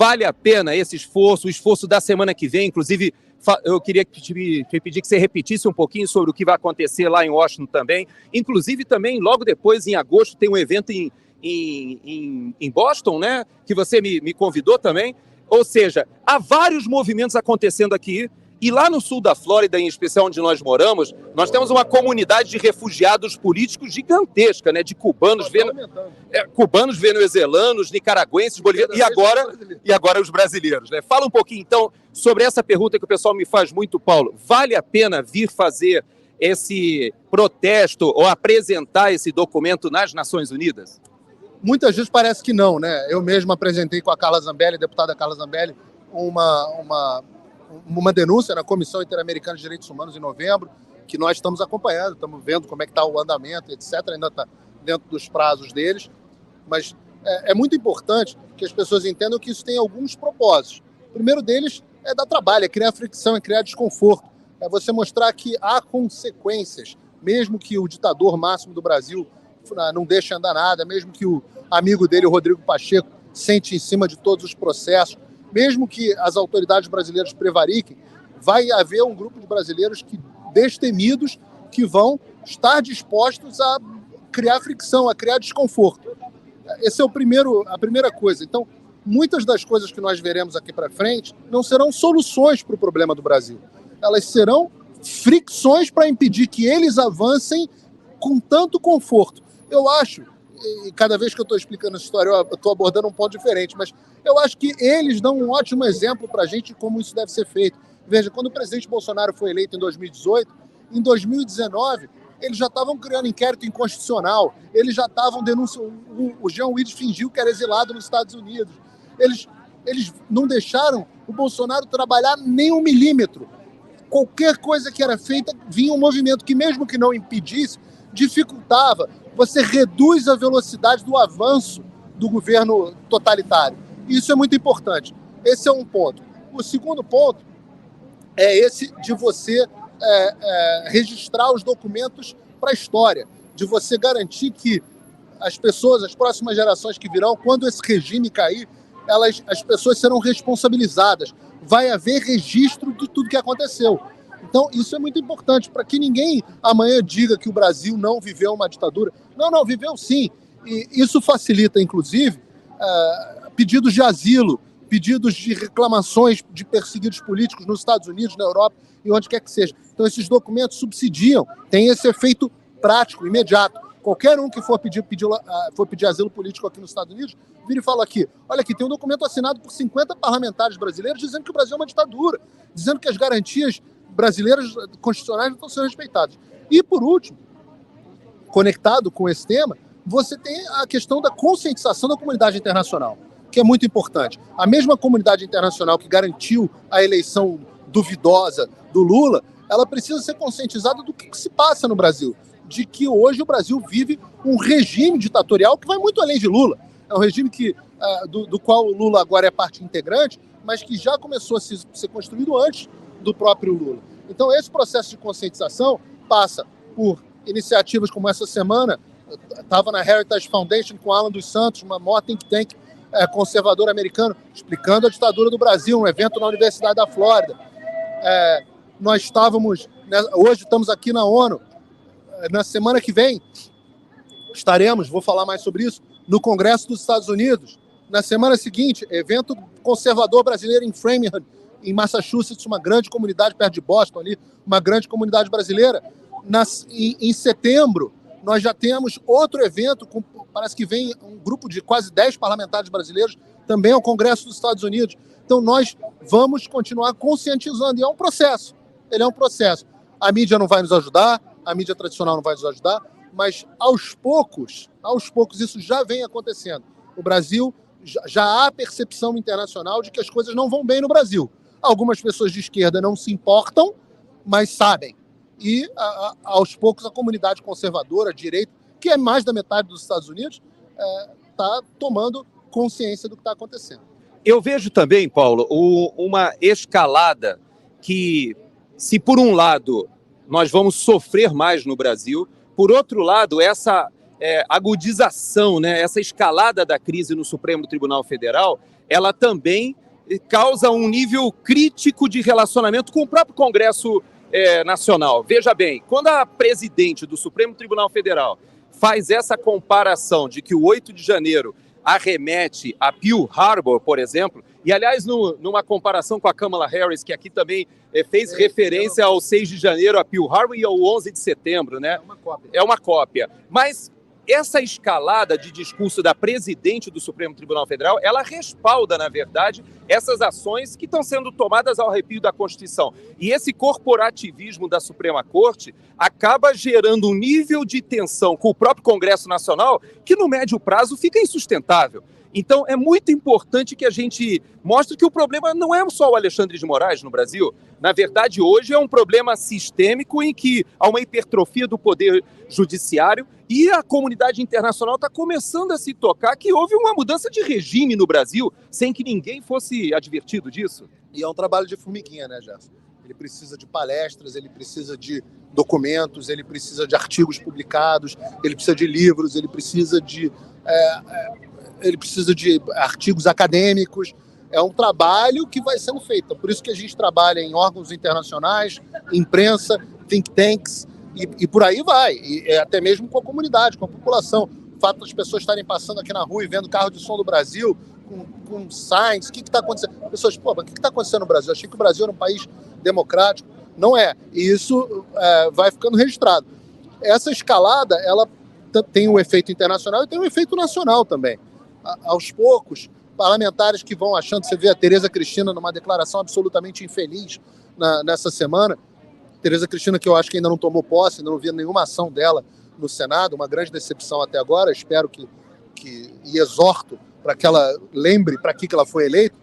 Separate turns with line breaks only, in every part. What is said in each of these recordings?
vale a pena esse esforço, o esforço da semana que vem? Inclusive, eu queria te pedir que você repetisse um pouquinho sobre o que vai acontecer lá em Washington também. Inclusive, também, logo depois, em agosto, tem um evento em Boston, né? Que você me convidou também. Ou seja, há vários movimentos acontecendo aqui. E lá no sul da Flórida, em especial onde nós moramos, nós temos uma comunidade de refugiados políticos gigantesca, né? De cubanos, cubanos, venezuelanos, nicaragüenses, bolivianos e agora os brasileiros, né? Fala um pouquinho, então, sobre essa pergunta que o pessoal me faz muito, Paulo. Vale a pena vir fazer esse protesto ou apresentar esse documento nas Nações Unidas?
Muitas vezes parece que não, né? Eu mesmo apresentei com a Carla Zambelli, a deputada Carla Zambelli, uma denúncia na Comissão Interamericana de Direitos Humanos em novembro, que nós estamos acompanhando, estamos vendo como é que está o andamento, etc. Ainda está dentro dos prazos deles, mas é muito importante que as pessoas entendam que isso tem alguns propósitos. O primeiro deles é dar trabalho, é criar fricção, é criar desconforto, é você mostrar que há consequências, mesmo que o ditador máximo do Brasil não deixe andar nada, mesmo que o amigo dele, o Rodrigo Pacheco, sente em cima de todos os processos, mesmo que as autoridades brasileiras prevariquem, vai haver um grupo de brasileiros destemidos que vão estar dispostos a criar fricção, a criar desconforto. Essa é a primeira coisa. Então, muitas das coisas que nós veremos aqui para frente não serão soluções para o problema do Brasil. Elas serão fricções para impedir que eles avancem com tanto conforto. Eu acho, e cada vez que eu estou explicando essa história, eu estou abordando um ponto diferente, mas eu acho que eles dão um ótimo exemplo para a gente de como isso deve ser feito. Veja, quando o presidente Bolsonaro foi eleito em 2018, em 2019, eles já estavam criando inquérito inconstitucional, eles já estavam denunciando, o Jean Willis fingiu que era exilado nos Estados Unidos. Eles não deixaram o Bolsonaro trabalhar nem um milímetro. Qualquer coisa que era feita, vinha um movimento que, mesmo que não impedisse, dificultava. Você reduz a velocidade do avanço do governo totalitário. Isso é muito importante. Esse é um ponto. O segundo ponto é esse de você registrar os documentos para a história, de você garantir que as pessoas, as próximas gerações que virão, quando esse regime cair, as pessoas serão responsabilizadas. Vai haver registro de tudo que aconteceu. Então, isso é muito importante, para que ninguém amanhã diga que o Brasil não viveu uma ditadura. Não, viveu sim. E isso facilita, inclusive, pedidos de asilo, pedidos de reclamações de perseguidos políticos nos Estados Unidos, na Europa e onde quer que seja. Então, esses documentos subsidiam, têm esse efeito prático, imediato. Qualquer um que for pedir asilo político aqui nos Estados Unidos, vira e fala aqui, olha aqui, tem um documento assinado por 50 parlamentares brasileiros dizendo que o Brasil é uma ditadura, dizendo que as garantias brasileiras constitucionais não estão sendo respeitadas. E, por último, conectado com esse tema, você tem a questão da conscientização da comunidade internacional, que é muito importante. A mesma comunidade internacional que garantiu a eleição duvidosa do Lula, ela precisa ser conscientizada do que se passa no Brasil, de que hoje o Brasil vive um regime ditatorial que vai muito além de Lula. É um regime do qual o Lula agora é parte integrante, mas que já começou a ser construído antes do próprio Lula. Então, esse processo de conscientização passa por iniciativas como essa semana. Estava na Heritage Foundation com Alan dos Santos, uma maior think tank conservador americano, explicando a ditadura do Brasil, um evento na Universidade da Flórida. Nós estávamos, hoje estamos aqui na ONU, na semana que vem estaremos, vou falar mais sobre isso, no Congresso dos Estados Unidos. Na semana seguinte, evento conservador brasileiro em Framingham, em Massachusetts, uma grande comunidade perto de Boston ali, uma grande comunidade brasileira. Em setembro, nós já temos outro evento, parece que vem um grupo de quase 10 parlamentares brasileiros, também ao Congresso dos Estados Unidos. Então, nós vamos continuar conscientizando, e é um processo, ele é um processo. A mídia não vai nos ajudar, a mídia tradicional não vai nos ajudar, mas aos poucos isso já vem acontecendo. O Brasil, já há percepção internacional de que as coisas não vão bem no Brasil. Algumas pessoas de esquerda não se importam, mas sabem. E, aos poucos, a comunidade conservadora, direita, que é mais da metade dos Estados Unidos, está tomando consciência do que está acontecendo.
Eu vejo também, Paulo, uma escalada que, se por um lado nós vamos sofrer mais no Brasil, por outro lado, essa agudização, né, essa escalada da crise no Supremo Tribunal Federal, ela também causa um nível crítico de relacionamento com o próprio Congresso Nacional. Veja bem, quando a presidente do Supremo Tribunal Federal faz essa comparação de que o 8 de janeiro arremete a Pearl Harbor, por exemplo, e, aliás, numa comparação com a Kamala Harris, que aqui também fez referência ao 6 de janeiro, a Pearl Harbor, e ao 11 de setembro, né? É uma cópia. Mas essa escalada de discurso da presidente do Supremo Tribunal Federal, ela respalda, na verdade, essas ações que estão sendo tomadas ao arrepio da Constituição. E esse corporativismo da Suprema Corte acaba gerando um nível de tensão com o próprio Congresso Nacional que, no médio prazo, fica insustentável. Então, é muito importante que a gente mostre que o problema não é só o Alexandre de Moraes no Brasil. Na verdade, hoje é um problema sistêmico em que há uma hipertrofia do poder judiciário e a comunidade internacional está começando a se tocar que houve uma mudança de regime no Brasil sem que ninguém fosse advertido disso.
E é um trabalho de formiguinha, né, Gerson? Ele precisa de palestras, ele precisa de documentos, ele precisa de artigos publicados, ele precisa de livros, ele precisa de artigos acadêmicos. É um trabalho que vai sendo feito. Por isso que a gente trabalha em órgãos internacionais, imprensa, think tanks, e por aí vai. E até mesmo com a comunidade, com a população. O fato das pessoas estarem passando aqui na rua e vendo carro de som do Brasil, com signs, o que está acontecendo? Pessoas, pô, mas o que está acontecendo no Brasil? Eu achei que o Brasil era um país democrático. Não é. E isso vai ficando registrado. Essa escalada, ela tem um efeito internacional e tem um efeito nacional também. Aos poucos, parlamentares que vão achando, você vê a Tereza Cristina numa declaração absolutamente infeliz nessa semana, Tereza Cristina, que eu acho que ainda não tomou posse, ainda não vi nenhuma ação dela no Senado, uma grande decepção até agora, espero e exorto para que ela lembre para que ela foi eleita.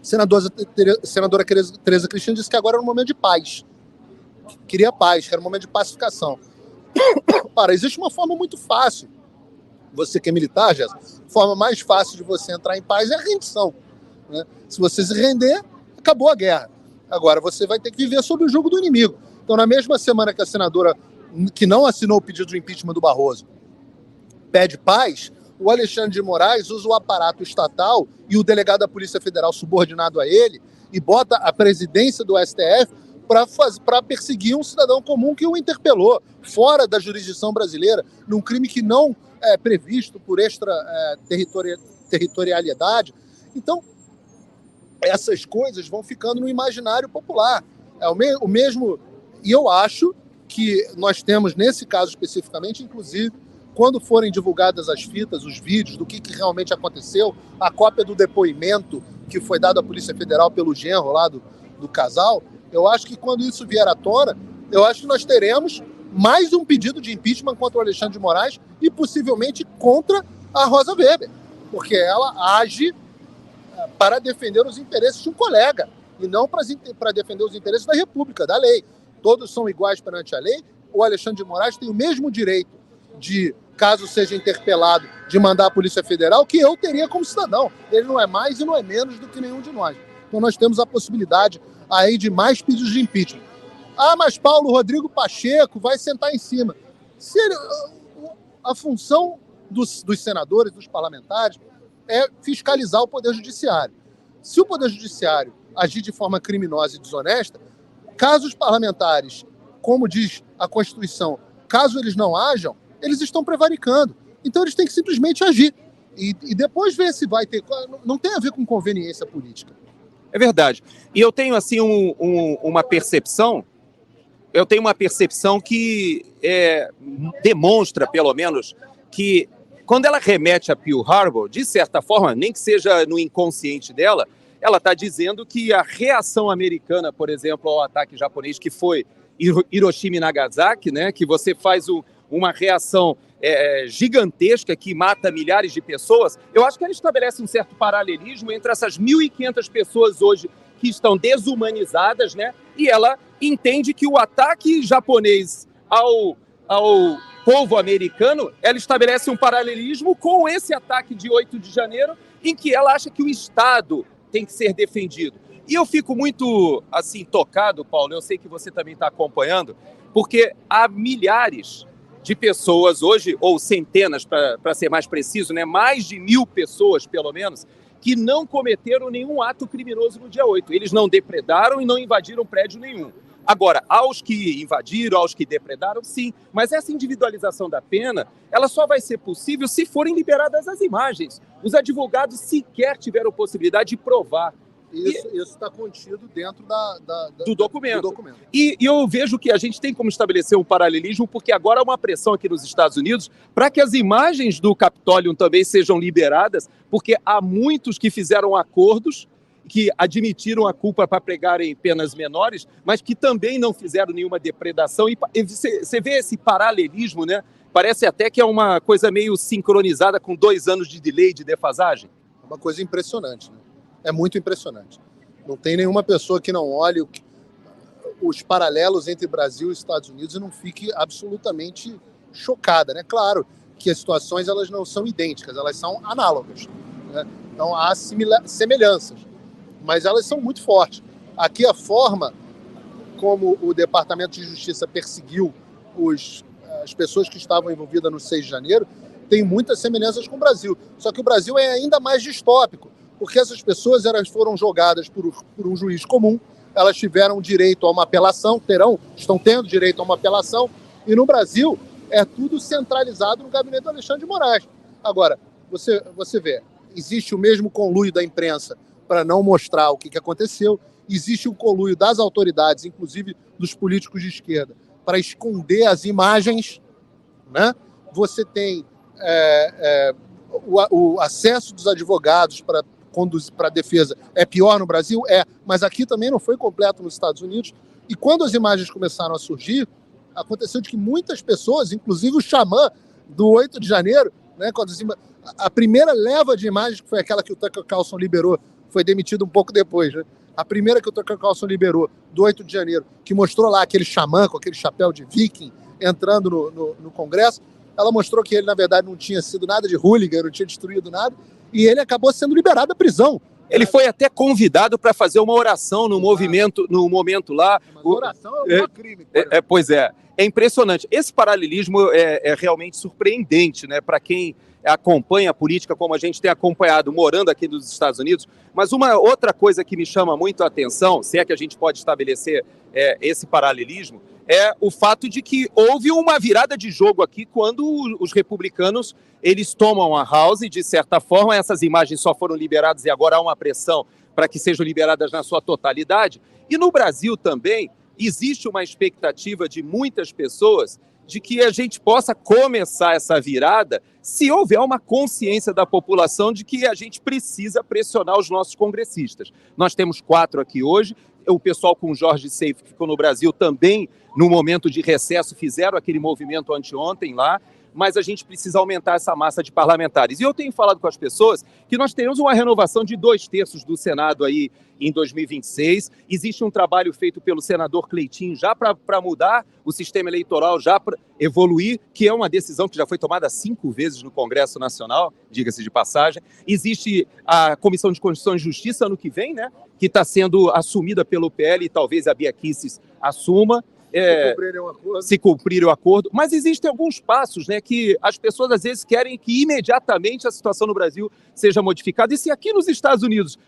Senadora Tereza Cristina disse que agora era um momento de paz, queria paz, que era um momento de pacificação. Para, existe uma forma muito fácil, você que é militar, Jéssica, a forma mais fácil de você entrar em paz é a rendição, né? Se você se render, acabou a guerra. Agora, você vai ter que viver sob o jugo do inimigo. Então, na mesma semana que a senadora, que não assinou o pedido de impeachment do Barroso, pede paz, o Alexandre de Moraes usa o aparato estatal e o delegado da Polícia Federal subordinado a ele e bota a presidência do STF para perseguir um cidadão comum que o interpelou, fora da jurisdição brasileira, num crime que não é previsto por extraterritorialidade. Então, essas coisas vão ficando no imaginário popular. É o mesmo, e eu acho que nós temos, nesse caso especificamente, inclusive, quando forem divulgadas as fitas, os vídeos do que realmente aconteceu, a cópia do depoimento que foi dado à Polícia Federal pelo genro lá do casal, eu acho que quando isso vier à tona, eu acho que nós teremos mais um pedido de impeachment contra o Alexandre de Moraes e possivelmente contra a Rosa Weber, porque ela age para defender os interesses de um colega e não para defender os interesses da República, da lei. Todos são iguais perante a lei. O Alexandre de Moraes tem o mesmo direito de, caso seja interpelado, de mandar a Polícia Federal que eu teria como cidadão. Ele não é mais e não é menos do que nenhum de nós. Então nós temos a possibilidade aí de mais pedidos de impeachment. Ah, mas Paulo Rodrigo Pacheco vai sentar em cima. A função dos senadores, dos parlamentares, é fiscalizar o Poder Judiciário. Se o Poder Judiciário agir de forma criminosa e desonesta, caso os parlamentares, como diz a Constituição, caso eles não ajam, eles estão prevaricando. Então eles têm que simplesmente agir. E depois ver se vai ter... Não tem a ver com conveniência política.
É verdade. E eu tenho, assim, uma percepção... Eu tenho uma percepção que demonstra, pelo menos, que quando ela remete a Pearl Harbor, de certa forma, nem que seja no inconsciente dela, ela está dizendo que a reação americana, por exemplo, ao ataque japonês, que foi Hiroshima e Nagasaki, né, que você faz uma reação gigantesca que mata milhares de pessoas, eu acho que ela estabelece um certo paralelismo entre essas 1.500 pessoas hoje que estão desumanizadas, né, e ela entende que o ataque japonês ao povo americano, ela estabelece um paralelismo com esse ataque de 8 de janeiro, em que ela acha que o Estado tem que ser defendido. E eu fico muito, assim, tocado, Paulo, eu sei que você também está acompanhando, porque há milhares de pessoas hoje, ou centenas, para ser mais preciso, né, mais de 1.000 pessoas, pelo menos, que não cometeram nenhum ato criminoso no dia 8. Eles não depredaram e não invadiram prédio nenhum. Agora, aos que invadiram, aos que depredaram, sim. Mas essa individualização da pena, ela só vai ser possível se forem liberadas as imagens. Os advogados sequer tiveram possibilidade de provar.
Isso está contido dentro
do documento. E eu vejo que a gente tem como estabelecer um paralelismo, porque agora há uma pressão aqui nos Estados Unidos para que as imagens do Capitólio também sejam liberadas, porque há muitos que fizeram acordos, que admitiram a culpa para pregarem penas menores, mas que também não fizeram nenhuma depredação. E você vê esse paralelismo, né? Parece até que é uma coisa meio sincronizada com 2 anos de delay, de defasagem.
É uma coisa impressionante, né? É muito impressionante. Não tem nenhuma pessoa que não olhe os paralelos entre Brasil e Estados Unidos e não fique absolutamente chocada, né? Claro que as situações elas não são idênticas, elas são análogas, né? Então há semelhanças, mas elas são muito fortes. Aqui a forma como o Departamento de Justiça perseguiu as pessoas que estavam envolvidas no 6 de janeiro tem muitas semelhanças com o Brasil. Só que o Brasil é ainda mais distópico, porque essas pessoas elas foram julgadas por um juiz comum, elas tiveram direito a uma apelação, estão tendo direito a uma apelação, e no Brasil é tudo centralizado no gabinete do Alexandre de Moraes. Agora, você vê, existe o mesmo conluio da imprensa para não mostrar o que aconteceu, existe o conluio das autoridades, inclusive dos políticos de esquerda, para esconder as imagens, né? Você tem o acesso dos advogados para a defesa é pior no Brasil? Mas aqui também não foi completo nos Estados Unidos. E quando as imagens começaram a surgir, aconteceu de que muitas pessoas, inclusive o xamã do 8 de janeiro, né, a primeira leva de imagens, que foi aquela que o Tucker Carlson liberou, foi demitido um pouco depois, né? A primeira que o Tucker Carlson liberou, do 8 de janeiro, que mostrou lá aquele xamã com aquele chapéu de viking entrando no Congresso, ela mostrou que ele, na verdade, não tinha sido nada de hooligan, não tinha destruído nada, e ele acabou sendo liberado da prisão.
Ele foi até convidado para fazer uma oração no momento lá.
Mas oração é um crime.
Pois é. É impressionante. Esse paralelismo é realmente surpreendente, né, para quem acompanha a política como a gente tem acompanhado, morando aqui nos Estados Unidos. Mas uma outra coisa que me chama muito a atenção, se é que a gente pode estabelecer esse paralelismo, é o fato de que houve uma virada de jogo aqui quando os republicanos eles tomam a House e, de certa forma, essas imagens só foram liberadas e agora há uma pressão para que sejam liberadas na sua totalidade. E no Brasil também existe uma expectativa de muitas pessoas de que a gente possa começar essa virada se houver uma consciência da população de que a gente precisa pressionar os nossos congressistas. Nós temos 4 aqui hoje, o pessoal com o Jorge Seif, que ficou no Brasil, também, no momento de recesso, fizeram aquele movimento anteontem lá, mas a gente precisa aumentar essa massa de parlamentares. E eu tenho falado com as pessoas que nós teremos uma renovação de 2/3 do Senado aí em 2026. Existe um trabalho feito pelo senador Cleitinho já para mudar o sistema eleitoral, já para evoluir, que é uma decisão que já foi tomada 5 vezes no Congresso Nacional, diga-se de passagem. Existe a Comissão de Constituição e Justiça ano que vem, né, que está sendo assumida pelo PL e talvez a Bia Kicis assuma. Se cumprir o acordo. Mas existem alguns passos, né, que as pessoas às vezes querem que imediatamente a situação no Brasil seja modificada. E se aqui nos Estados Unidos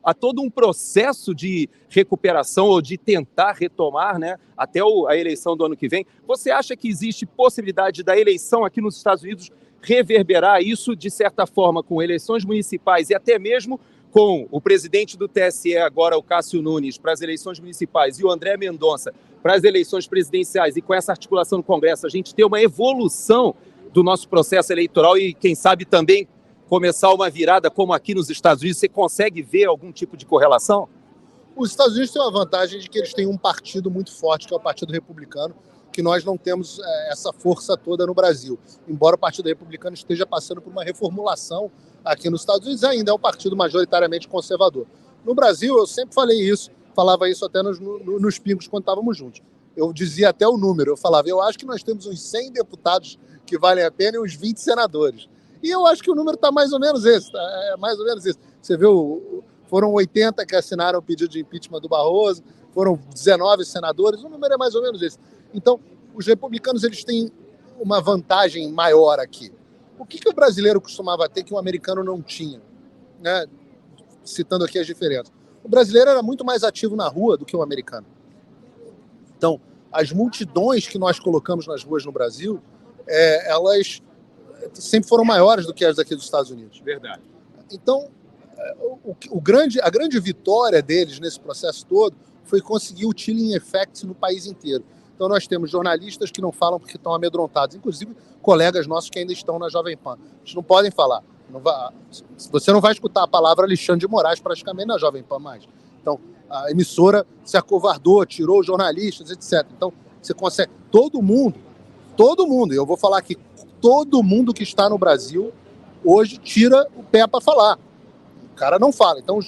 há todo um processo de recuperação ou de tentar retomar, né, até a eleição do ano que vem, você acha que existe possibilidade da eleição aqui nos Estados Unidos reverberar isso, de certa forma, com eleições municipais e até mesmo com o presidente do TSE, agora o Cássio Nunes, para as eleições municipais, e o André Mendonça para as eleições presidenciais, e com essa articulação no Congresso, a gente ter uma evolução do nosso processo eleitoral e, quem sabe, também começar uma virada como aqui nos Estados Unidos? Você consegue ver algum tipo de correlação?
Os Estados Unidos têm uma vantagem de que eles têm um partido muito forte, que é o Partido Republicano, que nós não temos essa força toda no Brasil. Embora o Partido Republicano esteja passando por uma reformulação aqui nos Estados Unidos, ainda é um partido majoritariamente conservador. No Brasil, eu sempre falei isso, falava isso até nos pingos quando estávamos juntos. Eu dizia até o número, eu falava, eu acho que nós temos uns 100 deputados que valem a pena e uns 20 senadores. E eu acho que o número está mais ou menos esse, mais ou menos esse. Você viu, foram 80 que assinaram o pedido de impeachment do Barroso, foram 19 senadores, o número é mais ou menos esse. Então, os republicanos eles têm uma vantagem maior aqui. O que o brasileiro costumava ter que o americano não tinha? né, citando aqui as diferenças. O brasileiro era muito mais ativo na rua do que o americano. Então, as multidões que nós colocamos nas ruas no Brasil, elas sempre foram maiores do que as daqui dos Estados Unidos.
Verdade.
Então, a grande vitória deles nesse processo todo foi conseguir o chilling effect no país inteiro. Então, nós temos jornalistas que não falam porque estão amedrontados, inclusive colegas nossos que ainda estão na Jovem Pan. Eles não podem falar. Você não vai escutar a palavra Alexandre de Moraes praticamente na Jovem Pan mais. Então, a emissora se acovardou, tirou jornalistas, etc. Então, você consegue... Todo mundo, e eu vou falar aqui, todo mundo que está no Brasil hoje tira o pé para falar. O cara não fala. Então,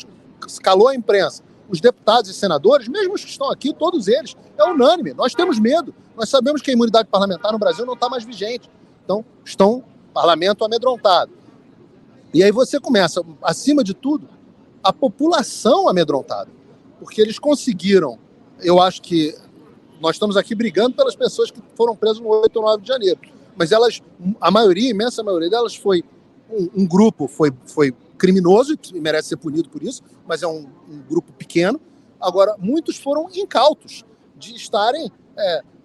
calou a imprensa. Os deputados e senadores, mesmo os que estão aqui, todos eles, é unânime. Nós temos medo. Nós sabemos que a imunidade parlamentar no Brasil não está mais vigente. Então, estão parlamento amedrontado. E aí você começa, acima de tudo, a população amedrontada. Porque eles conseguiram, eu acho que nós estamos aqui brigando pelas pessoas que foram presas no 8 ou 9 de janeiro. Mas elas, a imensa maioria delas foi um grupo, foi criminoso e merece ser punido por isso, mas é um grupo pequeno. Agora, muitos foram incautos de estarem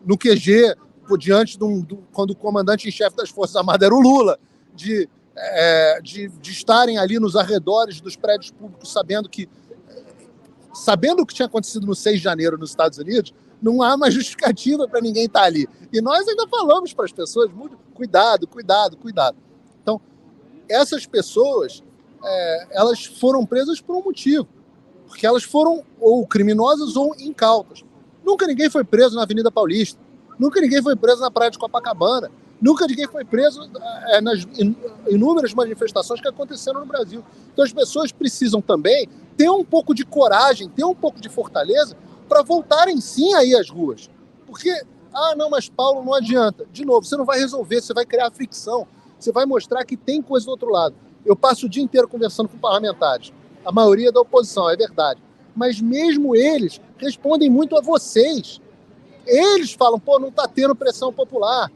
no QG, diante quando o comandante em chefe das Forças Armadas era o Lula, de estarem ali nos arredores dos prédios públicos, sabendo o que tinha acontecido no 6 de janeiro nos Estados Unidos, não há mais justificativa para ninguém estar ali. E nós ainda falamos para as pessoas, cuidado. Então, essas pessoas, elas foram presas por um motivo, porque elas foram ou criminosas ou incautas. Nunca ninguém foi preso na Avenida Paulista, nunca ninguém foi preso na Praia de Copacabana, nunca ninguém foi preso nas inúmeras manifestações que aconteceram no Brasil. Então as pessoas precisam também ter um pouco de coragem, ter um pouco de fortaleza para voltarem sim aí às ruas. Porque, não, mas Paulo, não adianta. De novo, você não vai resolver, você vai criar fricção, você vai mostrar que tem coisa do outro lado. Eu passo o dia inteiro conversando com parlamentares, a maioria da oposição, é verdade. Mas mesmo eles respondem muito a vocês. Eles falam, não está tendo pressão popular.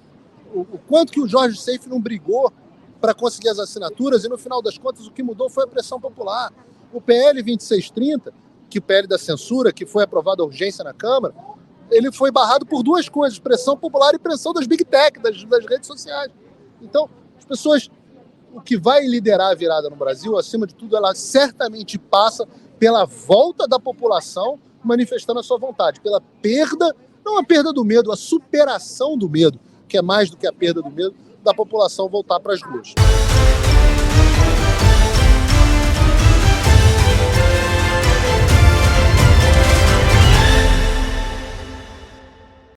O quanto que o Jorge Seife não brigou para conseguir as assinaturas e, no final das contas, o que mudou foi a pressão popular. O PL 2630, que o PL da censura, que foi aprovado a urgência na Câmara, ele foi barrado por duas coisas, pressão popular e pressão das Big Tech, das redes sociais. Então, as pessoas, o que vai liderar a virada no Brasil, acima de tudo, ela certamente passa pela volta da população manifestando a sua vontade, pela perda, não a perda do medo, a superação do medo, que é mais do que a perda do medo, da população voltar para as ruas.